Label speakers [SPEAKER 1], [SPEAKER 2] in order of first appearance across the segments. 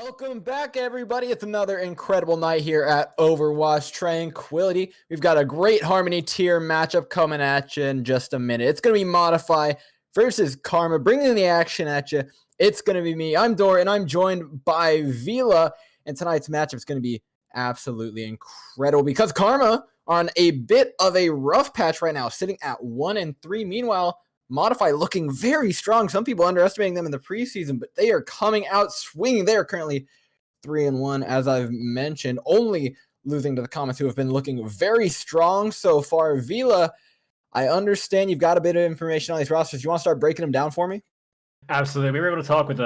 [SPEAKER 1] Welcome back, everybody. It's another incredible night here at Overwatch Tranquility. We've got a great Harmony tier matchup coming at you in just a minute. It's going to be Modify versus Karma, bringing the action at you. It's going to be me. I'm Dor, and I'm joined by Vila. And tonight's matchup is going to be absolutely incredible because Karma are on a bit of a rough patch right now, sitting at 1-3. Meanwhile, Modify looking very strong. Some people underestimating them in the preseason, but they are coming out swinging. They are currently 3-1, as I've mentioned, only losing to the Comets, who have been looking very strong so far. Vila, I understand you've got a bit of information on these rosters. You want to start breaking them down for me?
[SPEAKER 2] Absolutely. We were able to talk with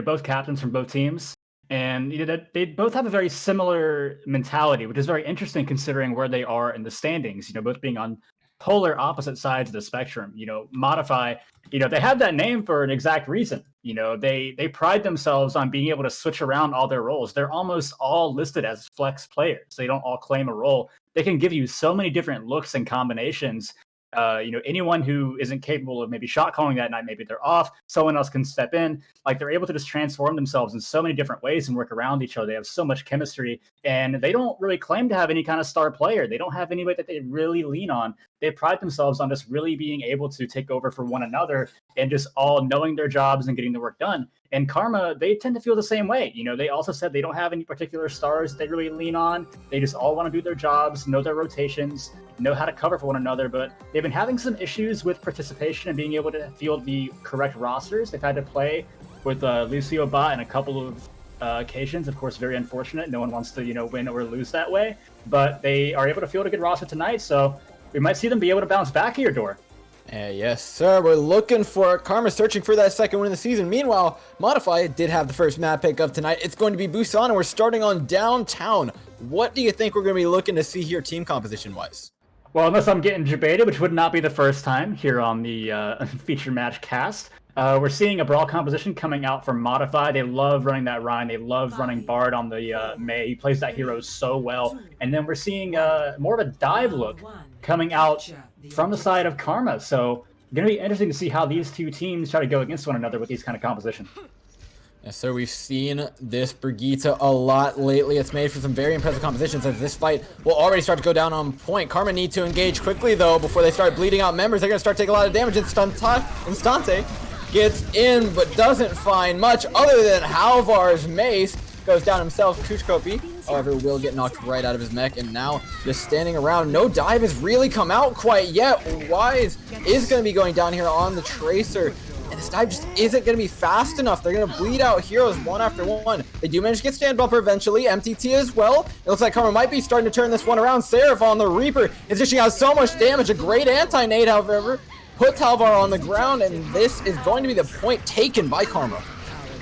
[SPEAKER 2] both captains from both teams, and they both have a very similar mentality, which is very interesting considering where they are in the standings. Both being on polar opposite sides of the spectrum. Modify, they have that name for an exact reason. They pride themselves on being able to switch around all their roles. They're almost all listed as flex players. They don't all claim a role. They can give you so many different looks and combinations. Anyone who isn't capable of maybe shot calling that night, maybe they're off, someone else can step in. Like, they're able to just transform themselves in so many different ways and work around each other. They have so much chemistry, and they don't really claim to have any kind of star player. They don't have anybody that they really lean on. They pride themselves on just really being able to take over for one another and just all knowing their jobs and getting the work done. And Karma, they tend to feel the same way. They also said they don't have any particular stars they really lean on. They just all want to do their jobs, know their rotations, know how to cover for one another. But they've been having some issues with participation and being able to field the correct rosters. They've had to play with Lucio Bot in a couple of occasions. Of course, very unfortunate. No one wants to, win or lose that way. But they are able to field a good roster tonight. So we might see them be able to bounce back here, Dor.
[SPEAKER 1] Yes, sir. We're looking for Karma, searching for that second win of the season. Meanwhile, Modify did have the first map pick of tonight. It's going to be Busan, and we're starting on downtown. What do you think we're going to be looking to see here team composition-wise?
[SPEAKER 2] Well, unless I'm getting debated, which would not be the first time here on the feature match cast, we're seeing a brawl composition coming out from Modify. They love running that Rhine. They love running Bard on the Mei. He plays that hero so well. And then we're seeing more of a dive look coming out from the side of Karma. So going to be interesting to see how these two teams try to go against one another with these kind of composition.
[SPEAKER 1] Yes, sir. We've seen this Brigitte a lot lately. It's made for some very impressive compositions, as this fight will already start to go down on point. Karma need to engage quickly, though, before they start bleeding out members. They're going to start taking a lot of damage. Instante gets in, but doesn't find much other than Halvar's mace. Goes down himself. Kuchkopi, however, will get knocked right out of his mech, and now just standing around. No dive has really come out quite yet. Wise is going to be going down here on the Tracer, and this dive just isn't going to be fast enough. They're going to bleed out heroes one after one. They do manage to get stand bumper eventually. MTT as well. It looks like Karma might be starting to turn this one around. Seraph on the Reaper is dishing out so much damage. A great anti-nade, however, puts Halvar on the ground, and this is going to be the point taken by Karma.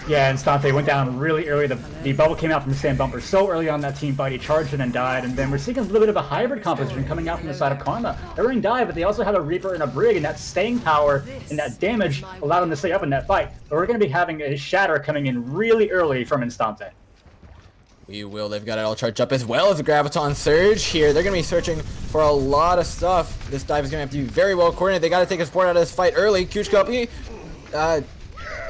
[SPEAKER 2] Yeah, Instante went down really early. The bubble came out from the stand bumper so early on that team fight. He charged it and died. And then we're seeing a little bit of a hybrid composition coming out from the side of Karma. They're running dive, but they also have a Reaper and a Brig, and that staying power and that damage allowed them to stay up in that fight. But we're going to be having a Shatter coming in really early from Instante.
[SPEAKER 1] We will. They've got it all charged up, as well as a Graviton Surge here. They're going to be searching for a lot of stuff. This dive is going to have to be very well coordinated. They got to take a support out of this fight early. Kuchkopi,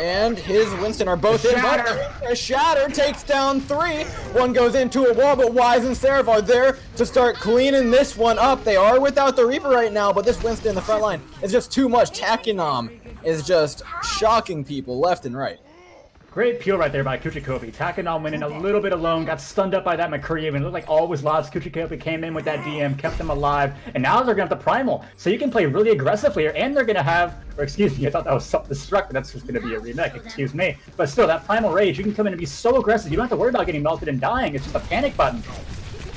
[SPEAKER 1] and his Winston are both in, but a Shatter takes down 3. One goes into a wall, but Wise and Seraph are there to start cleaning this one up. They are without the Reaper right now, but this Winston in the front line is just too much. Takinom is just shocking people left and right.
[SPEAKER 2] Great peel right there by Kuchikopi. Takinom went in a little bit alone, got stunned up by that McCree, and it looked like all was lost. Kuchikopi came in with that DM, kept them alive, and now they're going to have the Primal. So you can play really aggressively here, and they're going to have, or excuse me, I thought that was self-destruct, but that's just going to be a remake, excuse me. But still, that Primal Rage, you can come in and be so aggressive. You don't have to worry about getting melted and dying. It's just a panic button.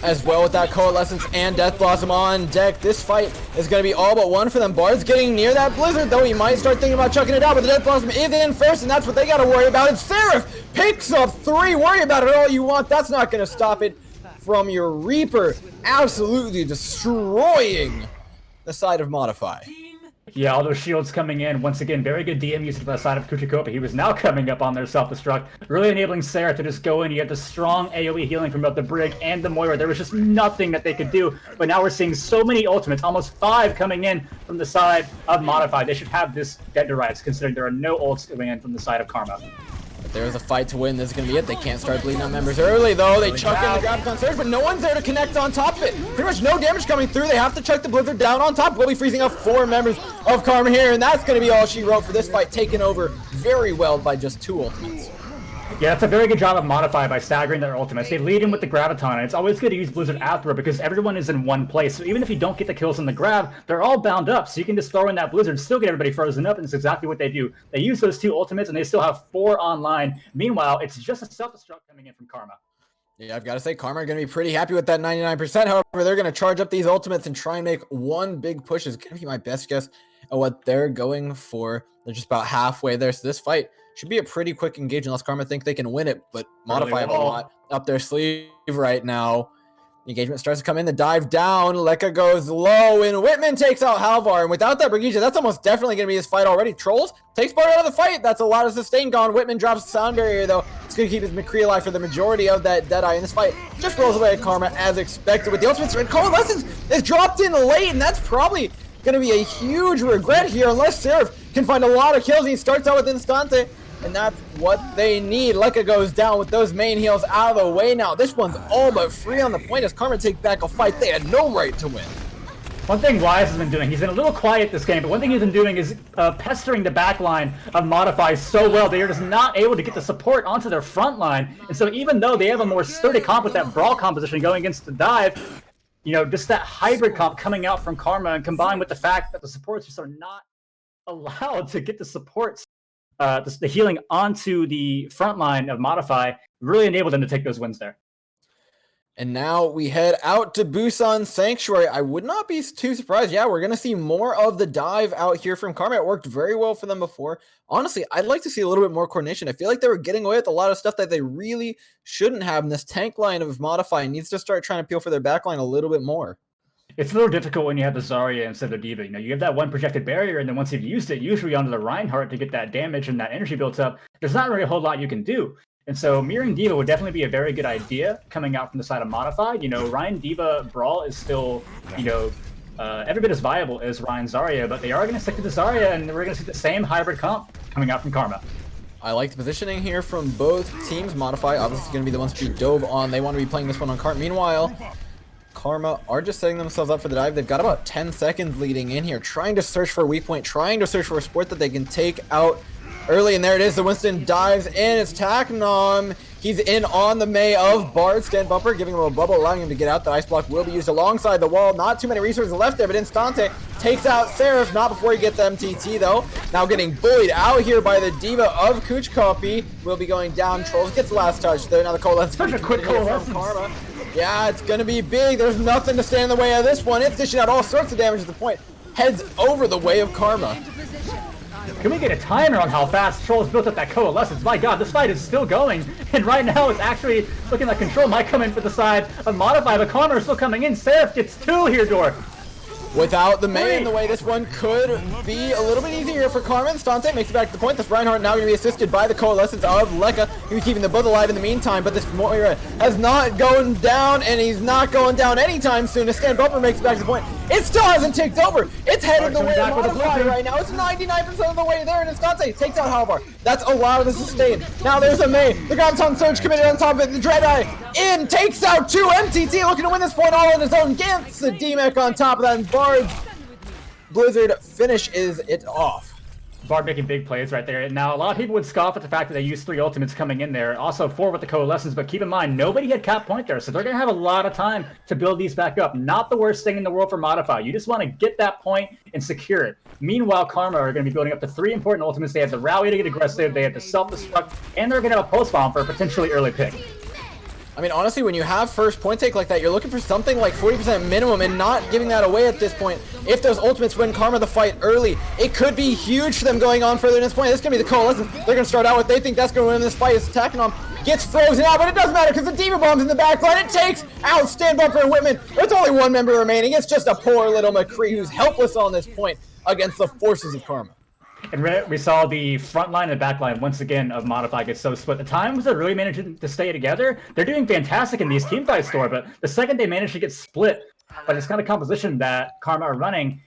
[SPEAKER 1] As well, with that Coalescence and Death Blossom on deck, this fight is going to be all but one for them. Bard's getting near that Blizzard, though. He might start thinking about chucking it out, but the Death Blossom is in first, and that's what they got to worry about. And Seraph picks up 3. Worry about it all you want. That's not going to stop it from your Reaper. Absolutely destroying the side of Modify.
[SPEAKER 2] Yeah, all those shields coming in. Once again, very good DM usage by the side of Kuchikopi. He was now coming up on their self-destruct, really enabling Sarah to just go in. You had the strong AoE healing from both the Brig and the Moira. There was just nothing that they could do. But now we're seeing so many ultimates, almost 5 coming in from the side of Modify. They should have this dead to rights, considering there are no ults coming in from the side of Karma.
[SPEAKER 1] There's a fight to win. This is going to be it. They can't start bleeding out members early, though. They chuck in the Graviton Surge, but no one's there to connect on top of it. Pretty much no damage coming through. They have to chuck the Blizzard down on top. Will be freezing up 4 members of Karma here, and that's going to be all she wrote for this fight, taken over very well by just 2 ultimates.
[SPEAKER 2] Yeah, that's a very good job of Modify by staggering their ultimates. They lead in with the Graviton, and it's always good to use Blizzard afterward because everyone is in one place. So even if you don't get the kills in the grab, they're all bound up. So you can just throw in that Blizzard, still get everybody frozen up, and it's exactly what they do. They use those 2 ultimates, and they still have 4 online. Meanwhile, it's just a self-destruct coming in from Karma.
[SPEAKER 1] Yeah, I've got to say, Karma are going to be pretty happy with that 99%. However, they're going to charge up these ultimates and try and make one big push. Is going to be my best guess at what they're going for. They're just about halfway there. So this fight should be a pretty quick engage unless Karma think they can win it, but Modify have a lot up their sleeve right now. The engagement starts to come in, the dive down, Lekka goes low, and Whitman takes out Halvar, and without that Brigitte, that's almost definitely going to be his fight already. Trolls takes part out of the fight. That's a lot of sustain gone. Whitman drops the sound barrier, though. It's going to keep his McCree alive for the majority of that Deadeye in this fight. Just rolls away at Karma as expected with the ultimate threat. Coalescence is dropped in late, and that's probably going to be a huge regret here unless Seraph can find a lot of kills, and he starts out with Instante. And that's what they need. Lekka goes down with those main heals out of the way now. This one's all but free on the point as Karma take back a fight they had no right to win.
[SPEAKER 2] One thing Wise has been doing, he's been a little quiet this game, but one thing he's been doing is pestering the back line of Modify so well. They are just not able to get the support onto their front line. And so even though they have a more sturdy comp with that Brawl composition going against the dive, you know, just that hybrid comp coming out from Karma and combined with the fact that the supports just are not allowed to get the supports the healing onto the front line of Modify really enabled them to take those wins there.
[SPEAKER 1] And now we head out to Busan Sanctuary. I would not be too surprised. Yeah, we're going to see more of the dive out here from Karma. It worked very well for them before. Honestly, I'd like to see a little bit more coordination. I feel like they were getting away with a lot of stuff that they really shouldn't have. And this tank line of Modify needs to start trying to appeal for their backline a little bit more.
[SPEAKER 2] It's a little difficult when you have the Zarya instead of the D.Va. You know, you have that one projected barrier, and then once you've used it, usually onto the Reinhardt to get that damage and that energy built up, there's not really a whole lot you can do. And so mirroring D.Va would definitely be a very good idea coming out from the side of Modify. You know, Ryan D.Va Brawl is still, you know, every bit as viable as Ryan Zarya, but they are going to stick to the Zarya, and we're going to see the same hybrid comp coming out from Karma.
[SPEAKER 1] I like the positioning here from both teams. Modify obviously going to be the ones to be dove on. They want to be playing this one on cart. Meanwhile, Karma are just setting themselves up for the dive. They've got about 10 seconds leading in here, trying to search for a weak point, trying to search for a support that they can take out early. And there it is. The Winston dives in. It's Taknom. He's in on the Mei of Bard. Stand bumper, giving him a bubble, allowing him to get out. The ice block will be used alongside the wall. Not too many resources left there, but Instante takes out Seraph. Not before he gets MTT, though. Now getting bullied out here by the D.Va of Kuch Copy. Will be going down. Trolls gets the last touch there. Now the coalescence.
[SPEAKER 2] Such a quick coalescence.
[SPEAKER 1] Karma. Yeah, it's going to be big. There's nothing to stand in the way of this one. It's dishing out all sorts of damage at the point. Heads over the way of Karma.
[SPEAKER 2] Can we get a timer on how fast Trolls built up that coalescence? My god, this fight is still going. And right now it's actually looking like Control might come in for the side of Modify, but Karma is still coming in. Seraph gets 2 here, Dor.
[SPEAKER 1] Without the Mei in the way, this one could be a little bit easier for Karma. Stante makes it back to the point. This Reinhardt now going to be assisted by the coalescence of Lekka. He's keeping them both alive in the meantime, but this Moira has not gone down, and he's not going down anytime soon. The Stand Bumper makes it back to the point. It still hasn't ticked over. It's headed the way of Modify right now. It's 99% of the way there, and Stante takes out Halvar. That's a lot of the sustain. Now there's a Mei. The Graviton Surge committed on top of it. The Dreadeye in, takes out 2 MTT, looking to win this point all on his own. Gets the D-Mech on top of that, and Bard's Blizzard finishes it off.
[SPEAKER 2] Bard making big plays right there. Now, a lot of people would scoff at the fact that they used 3 ultimates coming in there. Also 4 with the coalescence, but keep in mind, nobody had cap point there, so they're going to have a lot of time to build these back up. Not the worst thing in the world for Modify. You just want to get that point and secure it. Meanwhile, Karma are going to be building up to 3 important ultimates. They have the rally to get aggressive, they have the self-destruct, and they're going to have a post bomb for a potentially early pick.
[SPEAKER 1] I mean, honestly, when you have first point take like that, you're looking for something like 40% minimum and not giving that away at this point. If those ultimates win Karma the fight early, it could be huge for them going on further in this point. This is going to be the coalescence. They're going to start out with they think that's going to win this fight. It's attacking them. Gets frozen out, but it doesn't matter because the D.Va bomb's in the back line. It takes out Stand Bumper and Whitman. There's only 1 member remaining. It's just a poor little McCree who's helpless on this point against the forces of Karma.
[SPEAKER 2] And we saw the front line and back line once again of Modify get so split. The times they're really managing to stay together, they're doing fantastic in these teamfights, Store, but the second they manage to get split by this kind of composition that Karma are running,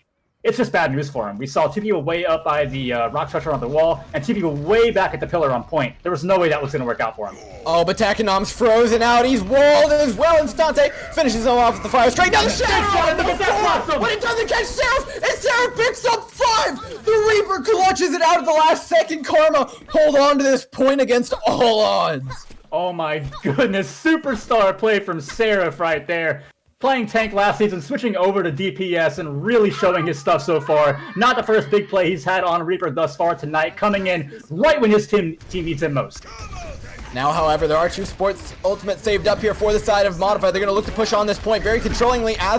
[SPEAKER 2] it's just bad news for him. We saw two people way up by the rock structure on the wall, and two people way back at the pillar on point. There was no way that was going to work out for him.
[SPEAKER 1] Oh, but Takenom's frozen out. He's walled as well, and Stante finishes him off with the fire straight down the shadow.
[SPEAKER 2] Look at that blossom!
[SPEAKER 1] But it doesn't catch Seraph, and Seraph picks up 5. The Reaper clutches it out at the last second. Karma hold on to this point against all odds.
[SPEAKER 2] Oh my goodness, superstar play from Seraph right there. Playing tank last season, switching over to DPS, and really showing his stuff so far. Not the first big play he's had on Reaper thus far tonight, coming in right when his team needs him most.
[SPEAKER 1] Now, however, there are 2 sports ultimates saved up here for the side of Modify. They're going to look to push on this point very controllingly as